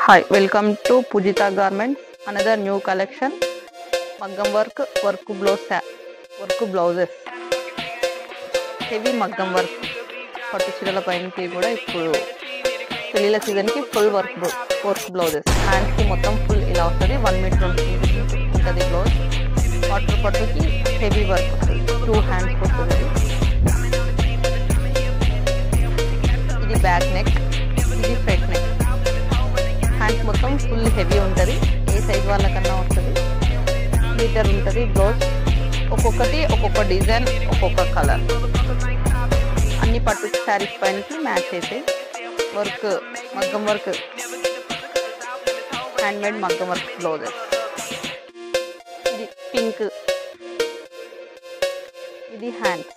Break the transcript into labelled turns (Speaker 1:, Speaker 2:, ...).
Speaker 1: Hi, welcome to Pujita Garments. Another new collection. Maggam work blouses. Heavy maggam work. పట్టు చీరల పైనకి కూడా ఇప్పుడు పెళ్ళిళ్ళ సీజన్ కి ఫుల్ వర్క్ బ్లౌజెస్. హ్యాండ్స్ కి మొత్తం ఫుల్ ఇలా వస్తుంది. 1 మీటర్ ఉంటుంది బ్లౌజ్. పట్టుకి హెవీ వర్క్ వస్తుంది. 2 హ్యాండ్స్ వస్తుంది. ఇది బ్యాక్ నెక్, ఇది ఫ్రంట్ నెక్. హ్యాండ్స్ మొత్తం ఫుల్ హెవీ ఉంటుంది. ఏ సైజ్ వాళ్ళకన్నా వస్తుంది. మీటర్ ఉంటుంది బ్లౌజ్. ఒక్కొక్కటి ఒక్కొక్క డిజైన్, ఒక్కొక్క కలర్. అన్ని పట్టు శారీస్ పైనకి మ్యాచ్ అయితే వర్క్, మగ్గం వర్క్, హ్యాండ్మేడ్ మగ్గం వర్క్ బ్లౌజెస్. ఇది పింక్, ఇది హ్యాండ్స్.